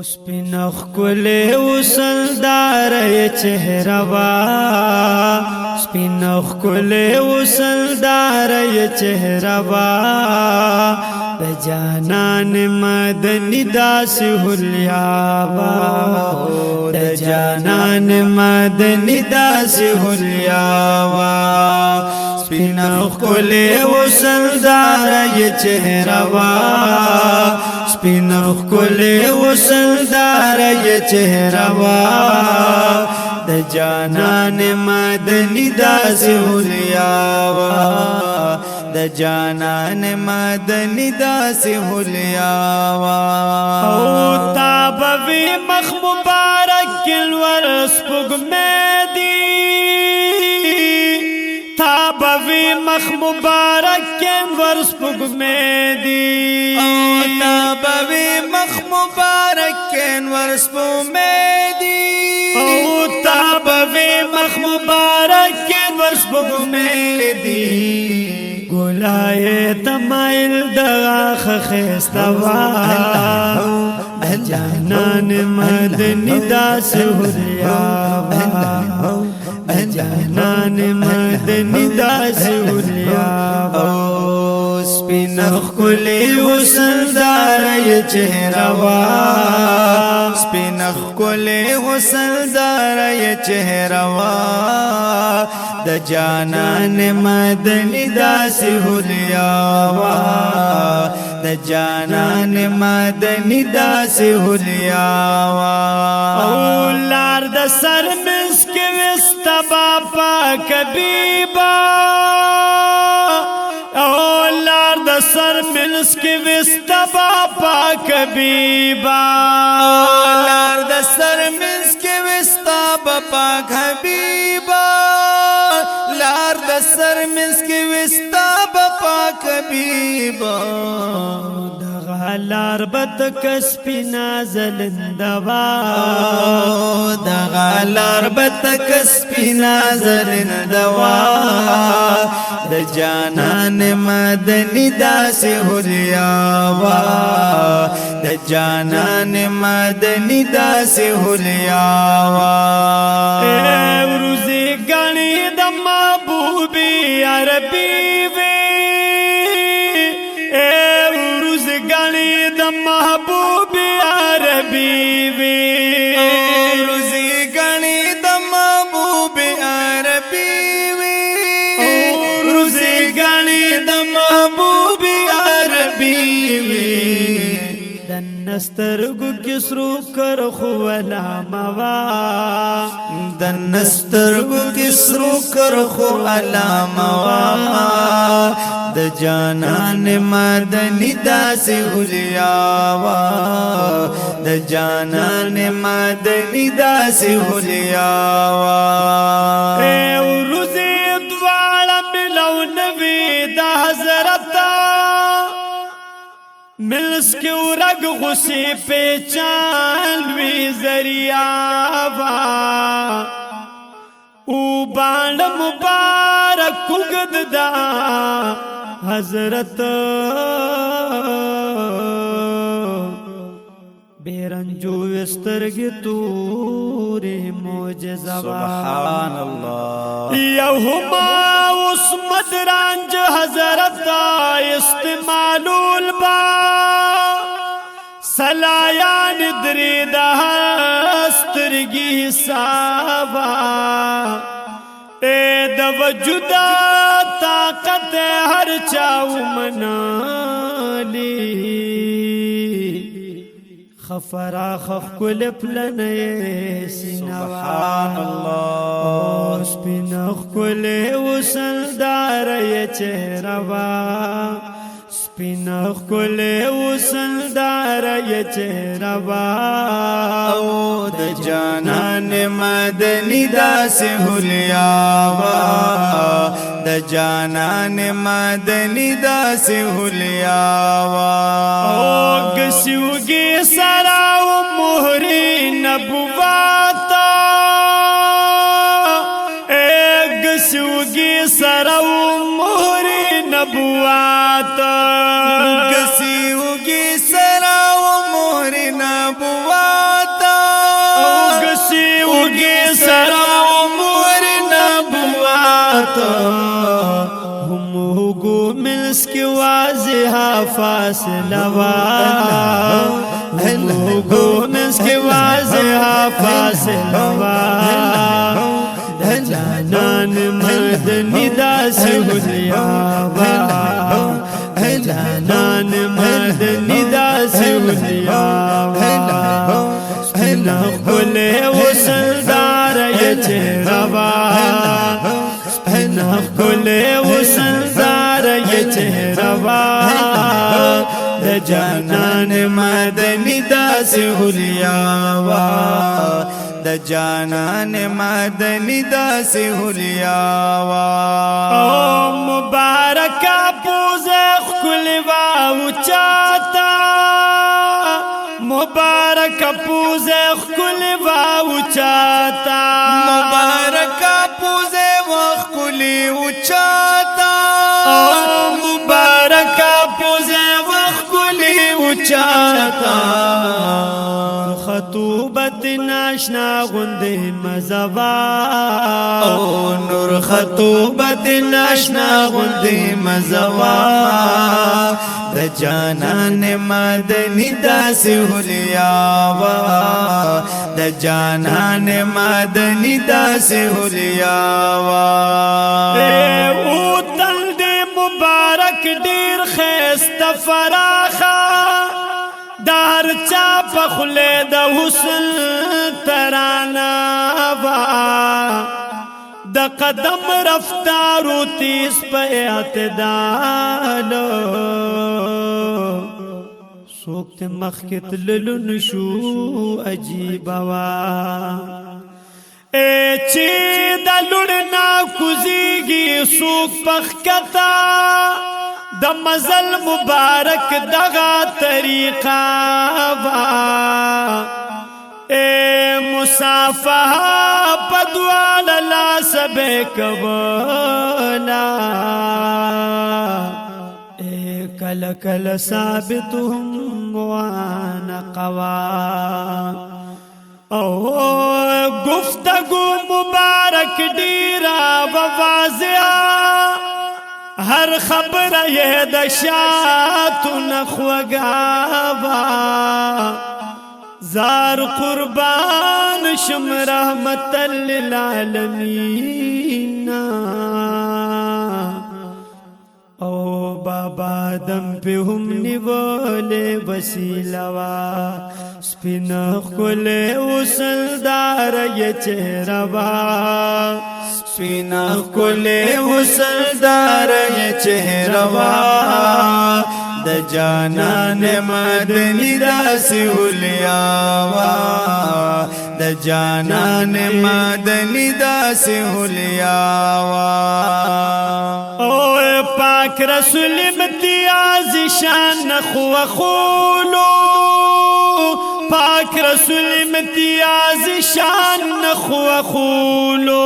سپین ښکلی وسلدار چهره وا سپین ښکلی وسلدار چهره وا د جانان مدنی داسې حلیا وا د جانان مدنی داسې حلیا وا سپین ښکلی وسلدار چهره وا سپین ښکلی وسلدار چهره وا د جانان مدنی داسې حلیا وا د جانان مدنی داسې حلیا وا او تابوی مخ مبارک کلور سپوږمۍ دی تابوی مخ مبارک کلور سپوږمۍ دی او تابوی مخ مبارک کلور سپوږمۍ دی او تابوی مخ مبارک کلور سپوږمۍ دی گلائے تمائل دغاخ خیستوا جانان مدنی داس حلیا جانان مدنی داس حلیا سپین ښکلی وسلدار چهره وا سپین ښکلی وسلدار چهره وا د جانان مدنی داسې حلیا وا د جانان مدنی داسې حلیا وا او لار د سر مسک وستا باپا کبیبا او لار د سر مسک وستا باپا کبیبا لار د سر مسک وستا باپا کبیبا لار د سر مسک وستا باپا کبیبا دغه لار بت کسپینا زلندوا دغه لار بت کسپینا زلندوا د جانان مدنی داسې حلیا وا د جانان مدنی داسې حلیا وا روزی گانی د محبوبی عربی وی روزی گانی د محبوبی عربی وی روزی گانی د محبوبی عربی وی روزی گانی د محبوبی عربی وی نسترگو کسرو کر خولا موا نسترگو کسرو کر خولا موا د جانان مدنی داسې حلیا وا د جانان مدنی داسې حلیا وا روزی دواړه ملو نوی د حضرت ملس کے ورگ غصے پیچان وی ذریعہ او بانڈ مبارک کگد دا حضرت بیرنجو استرگی توری موجزہ سبحان اللہ یوہما اسمد رانج حضرت استعمالو البا سلایان درید استرگی حسابا اے د وجود طاقت ہر چاو منالی خفرا خفکل پلنے سینوا سبحان اللہ سپین ښکل وسلدار چهره وا سپین ښکل وسلدار چهره وا او د جانان مدنی داسې حلیا وا د جانان مدنی داسې حلیا وا او گسیوگی سراو مهری نبواتا گسیوگی سراو مهری نبواتا گسیوگی سراو مهری نبواتا اوگی سرا عمر نبوات هموگو منس کی واضح فاصلہ وا هموگو منس کی واضح فاصلہ وا جانان مدنی داسی حلیا وا جانان مدنی داسی حلیا وا سپینا کھلے وسلدار یہ چہرہ وا سپینا کھلے وسلدار یہ چہرہ وا جانان مدنی داسی حلیا وا د جانان مدنی داسی حلیا وا مبارکا پوزے خکلی واو چاہتا مبارکا پوزے خکلی واو چاہتا مبارکا پوزے وخکلی اچاتا مبارکا پوزے وخکلی اچاہتا خطوبت ناشنا غندے مزوا نور خطوبت ناشنا غندے مزوا د جانان مدنی داسی حلیا وا د جانان مدنی داسی حلیا وا او تل دے مبارک دیر خیست فراخا دار چا پخلے دا حسن ترانا با دا قدم رفتارو تیس پہ اعتدالو سوکت مخکت للنشو عجیبا وا اے چی دا لڑنا کزیگی سوک پخکتا دا مزل مبارک دغا طریقہ با اے مصافحہ پدوال لا سبے کبولا اے کل کل ثابتهم وانا قوا او گفتگو مبارک ڈیرا وواضعہ ہر خبر یہ دشات نخوگابا زار قربان شم رحمت للعالمین او بابا دم پہ ہم نیولے وسیلوا سپینا کھلے وسلدار یہ چہرہ وا سپینا کھلے وسلدار یہ چہرہ وا د جانان مدنی داسی حلیا وا د جانان مدنی داسی حلیا وا اوے پاک رسول امتیاز شان خو خولو پاک رسول امتیاز شان خو خولو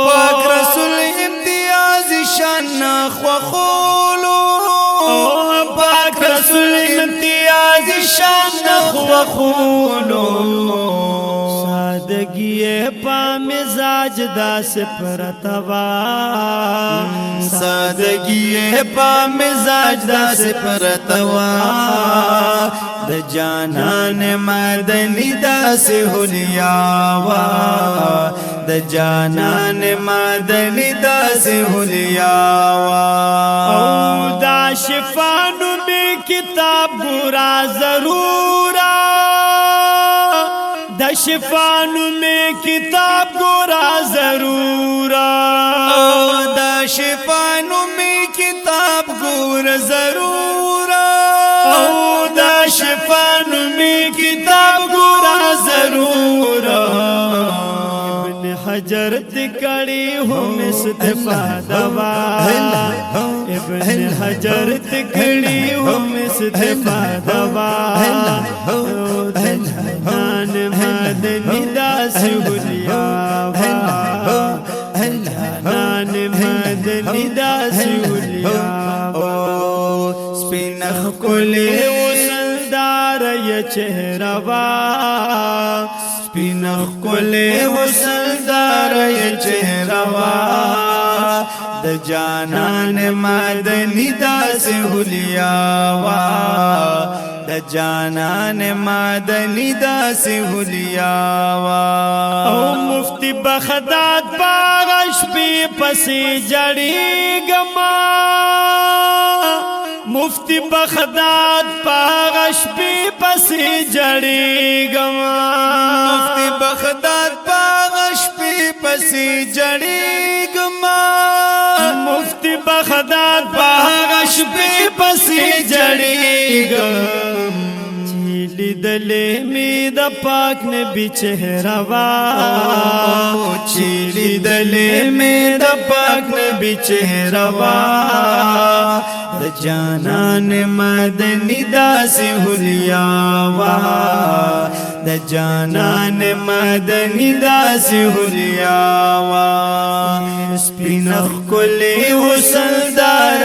پاک رسول امتیاز شان خو خولو پاک رسول امتیاز شان خو خولو سادگی پا مزاج دا سپرتوا سادگی پا مزاج دا سپرتوا د جانان مدنی داسی حلیا وا د جانان مدنی داسی حلیا وا او دا شفانو میں کتاب برا ضرورا دا شفانو میں کتاب گورا ضرورا دا شفانو میں کتاب گور ضرورا دا شفانو میں کتاب گورا ضرورا ابن حجر تکڑی ہم استفادہ وا ابن حجر تکڑی ہم استفادہ وا جانان مدنی داسی حلیا وا جانان مدنی داسی حلیا وا سپینخ کلی وسلدار یہ چہرہ وا سپین خکلی وسلدار چهره وا د جانان مدنی داس حلیا وا د جانان مدنی داس حلیا وا او مفتی بغداد باغش پی پسی جڑی گما مفتی بغداد باغش پی پسی جڑی گما مفتی بغداد باغش پی پسی جڑی گما مفتی بغداد باغش پی پسی جڑی گم چیلی دلے می د پاک نبی چہرہ وا چیلی دلے میں د پاک نبی چہرہ وا د جانان مدنی داس حلیا وا د جانان مدنی داس حلیا وا سپین خکلی وسلدار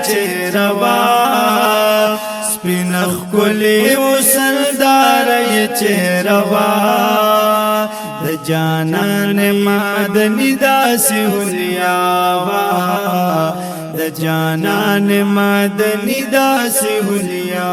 چہرہ وا سپین خکلی وسلدار چہرہ وا د جانان مدنی داس حلیا وا د جانان مدنی داس حلیا